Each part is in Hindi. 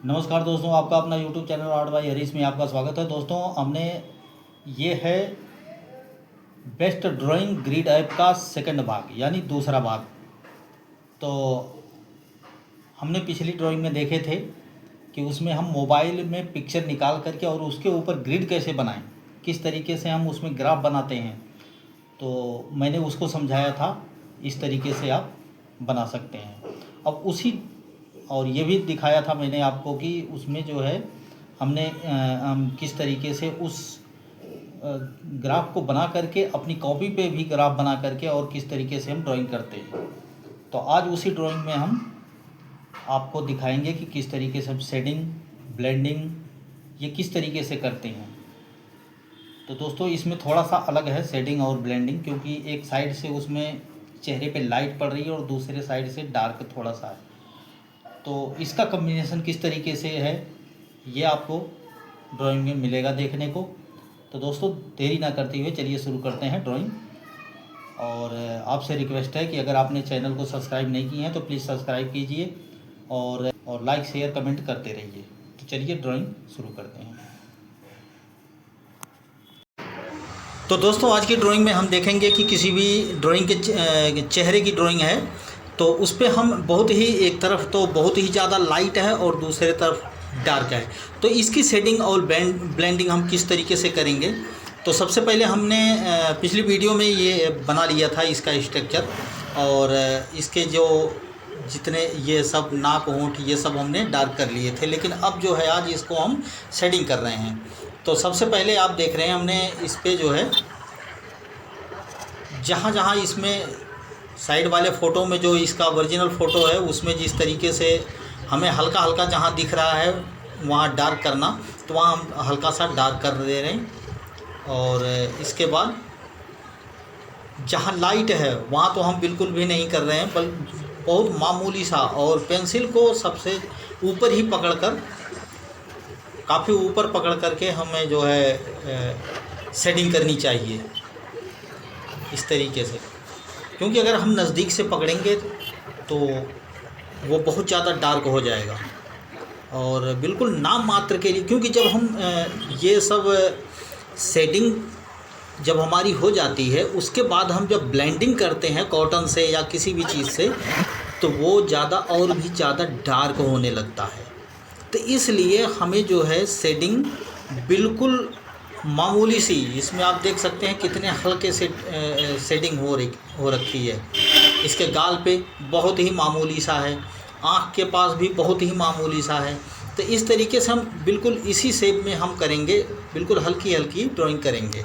नमस्कार दोस्तों, आपका अपना YouTube channel art bye Harish में आपका स्वागत है। दोस्तों, हमने ये है बेस्ट ड्राइंग ग्रिड ऐप का सेकंड भाग यानी दूसरा भाग। तो हमने पिछली ड्राइंग में देखे थे कि उसमें हम मोबाइल में पिक्चर निकाल करके और उसके ऊपर ग्रिड कैसे बनाएं, किस तरीके से हम उसमें ग्राफ बनाते हैं। तो मैंने उसको समझाया था, इस तरीके से आप बना सकते हैं। अब उसी और ये भी दिखाया था मैंने आपको कि उसमें जो है हमने हम किस तरीके से उस ग्राफ को बना करके अपनी कॉपी पे भी ग्राफ बना करके और किस तरीके से हम ड्राइंग करते हैं। तो आज उसी ड्राइंग में हम आपको दिखाएंगे कि किस तरीके से हम शेडिंग, ब्लेंडिंग ये किस तरीके से करते हैं। तो दोस्तों, इसमें थोड़ा सा अलग है शेडिंग और ब्लेंडिंग, क्योंकि एक साइड से उसमें चेहरे पे लाइट पड़ रही है और दूसरे साइड से डार्क थोड़ा सा है। तो इसका कॉम्बिनेशन किस तरीके से है ये आपको ड्राइंग में मिलेगा देखने को। तो दोस्तों, देरी ना करते हुए चलिए शुरू करते हैं ड्राइंग। और आपसे रिक्वेस्ट है कि अगर आपने चैनल को सब्सक्राइब नहीं किए हैं तो प्लीज़ सब्सक्राइब कीजिए और लाइक शेयर कमेंट करते रहिए। तो चलिए ड्राइंग शुरू करते हैं। तो दोस्तों, आज की ड्राइंग में हम देखेंगे कि किसी भी ड्राइंग के चेहरे की ड्राइंग है तो उस पर हम बहुत ही, एक तरफ तो बहुत ही ज़्यादा लाइट है और दूसरे तरफ डार्क है। तो इसकी शेडिंग और ब्लेंडिंग हम किस तरीके से करेंगे। तो सबसे पहले हमने पिछली वीडियो में ये बना लिया था इसका स्ट्रक्चर, और इसके जो जितने ये सब नाक होंठ ये सब हमने डार्क कर लिए थे। लेकिन अब जो है आज इसको हम शेडिंग कर रहे हैं। तो सबसे पहले आप देख रहे हैं हमने इस पर जो है जहाँ जहाँ इसमें साइड वाले फ़ोटो में जो इसका ओरिजिनल फ़ोटो है उसमें जिस तरीके से हमें हल्का हल्का जहाँ दिख रहा है वहाँ डार्क करना, तो वहाँ हम हल्का सा डार्क कर दे रहे हैं। और इसके बाद जहाँ लाइट है वहाँ तो हम बिल्कुल भी नहीं कर रहे हैं, बल्कि बहुत मामूली सा, और पेंसिल को सबसे ऊपर ही पकड़कर, काफ़ी ऊपर पकड़ करके हमें जो है शेडिंग करनी चाहिए इस तरीके से। क्योंकि अगर हम नज़दीक से पकड़ेंगे तो वो बहुत ज़्यादा डार्क हो जाएगा और बिल्कुल नाम मात्र के लिए। क्योंकि जब हम ये सब शेडिंग जब हमारी हो जाती है उसके बाद हम जब ब्लेंडिंग करते हैं कॉटन से या किसी भी चीज़ से, तो वो ज़्यादा और भी ज़्यादा डार्क होने लगता है। तो इसलिए हमें जो है शेडिंग बिल्कुल मामूली सी, इसमें आप देख सकते हैं कितने हल्के से शेडिंग हो रखी है। इसके गाल पे बहुत ही मामूली सा है, आँख के पास भी बहुत ही मामूली सा है। तो इस तरीके से हम बिल्कुल इसी शेप में हम करेंगे, बिल्कुल हल्की हल्की ड्राइंग करेंगे,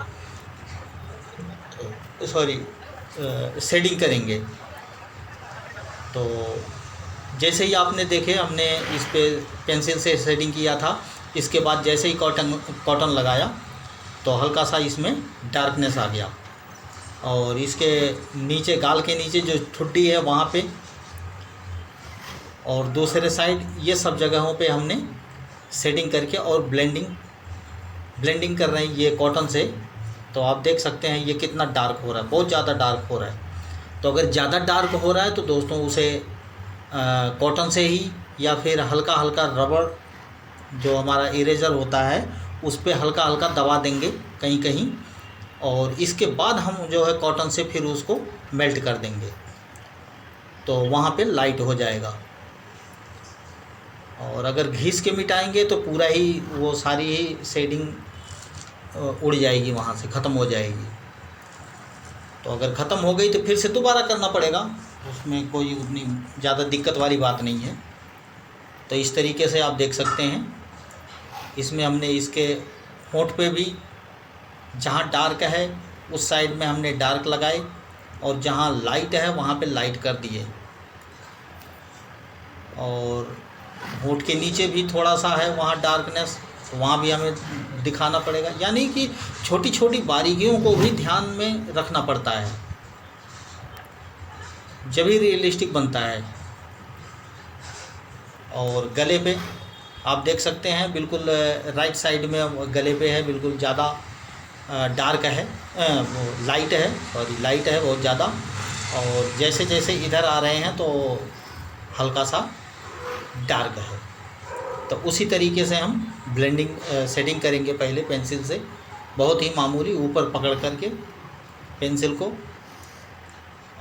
शेडिंग करेंगे। तो जैसे ही आपने देखे हमने इस पे पेंसिल से शेडिंग किया था, इसके बाद जैसे ही कॉटन लगाया तो हल्का सा इसमें डार्कनेस आ गया। और इसके नीचे, गाल के नीचे जो ठुड्डी है वहाँ पे और दूसरे साइड, ये सब जगहों पे हमने शेडिंग करके और ब्लेंडिंग कर रहे हैं ये कॉटन से। तो आप देख सकते हैं ये कितना डार्क हो रहा है, बहुत ज़्यादा डार्क हो रहा है। तो अगर ज़्यादा डार्क हो रहा है तो दोस्तों उसे कॉटन से ही या फिर हल्का हल्का रबड़ जो हमारा इरेजर होता है उस पर हल्का हल्का दबा देंगे कहीं कहीं, और इसके बाद हम जो है कॉटन से फिर उसको मेल्ट कर देंगे तो वहाँ पे लाइट हो जाएगा। और अगर घिस के मिटाएंगे तो पूरा ही वो सारी ही शेडिंग उड़ जाएगी, वहाँ से ख़त्म हो जाएगी। तो अगर ख़त्म हो गई तो फिर से दोबारा करना पड़ेगा, उसमें कोई उतनी ज़्यादा दिक्कत वाली बात नहीं है। तो इस तरीके से आप देख सकते हैं इसमें हमने इसके होंठ पे भी जहाँ डार्क है उस साइड में हमने डार्क लगाए और जहाँ लाइट है वहाँ पे लाइट कर दिए। और होंठ के नीचे भी थोड़ा सा है वहाँ डार्कनेस, तो वहाँ भी हमें दिखाना पड़ेगा। यानी कि छोटी छोटी बारीकियों को भी ध्यान में रखना पड़ता है, जब ही रियलिस्टिक बनता है। और गले पे आप देख सकते हैं बिल्कुल राइट साइड में गले पे है, बिल्कुल ज़्यादा डार्क है, लाइट है, लाइट है बहुत ज़्यादा। और जैसे जैसे इधर आ रहे हैं तो हल्का सा डार्क है। तो उसी तरीके से हम ब्लेंडिंग सेटिंग करेंगे पहले पेंसिल से, बहुत ही मामूली ऊपर पकड़ करके पेंसिल को,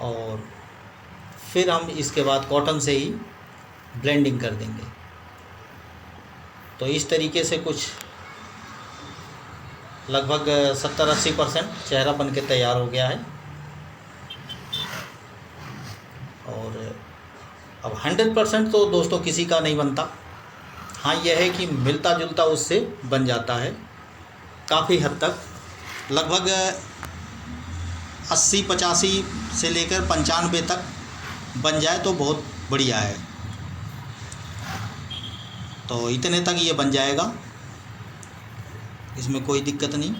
और फिर हम इसके बाद कॉटन से ही ब्लेंडिंग कर देंगे। तो इस तरीके से कुछ लगभग 70-80% चेहरा बन के तैयार हो गया है। और अब 100% तो दोस्तों किसी का नहीं बनता। हाँ, यह है कि मिलता जुलता उससे बन जाता है काफ़ी हद तक। लगभग 80-85 से लेकर 95 तक बन जाए तो बहुत बढ़िया है। तो इतने तक ये बन जाएगा, इसमें कोई दिक्कत नहीं।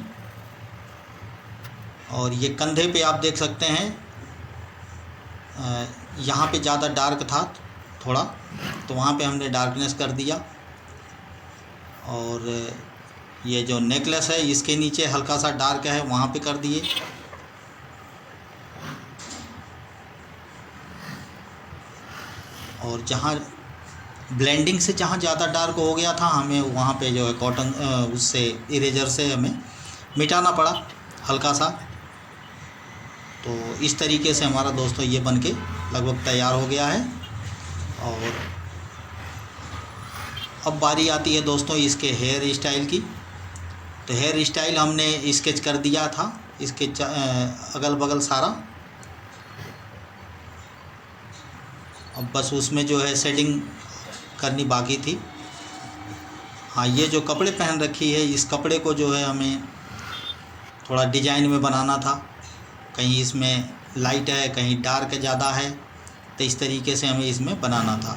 और ये कंधे पे आप देख सकते हैं, यहाँ पे ज़्यादा डार्क था थोड़ा, तो वहाँ पे हमने डार्कनेस कर दिया। और ये जो नेकलेस है इसके नीचे हल्का सा डार्क है, वहाँ पे कर दिए। और जहाँ ब्लेंडिंग से जहाँ ज़्यादा डार्क हो गया था, हमें वहाँ पे जो है कॉटन उससे इरेजर से हमें मिटाना पड़ा हल्का सा। तो इस तरीके से हमारा दोस्तों ये बनके लगभग तैयार हो गया है। और अब बारी आती है दोस्तों इसके हेयर स्टाइल की। तो हेयर स्टाइल हमने स्केच कर दिया था इसके अगल बगल सारा। अब बस उसमें जो है सेटिंग करनी बाकी थी। हाँ, ये जो कपड़े पहन रखी है, इस कपड़े को जो है हमें थोड़ा डिजाइन में बनाना था। कहीं इसमें लाइट है, कहीं डार्क ज़्यादा है, तो इस तरीके से हमें इसमें बनाना था।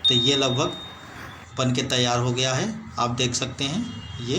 तो ये लगभग बन के तैयार हो गया है, आप देख सकते हैं ये।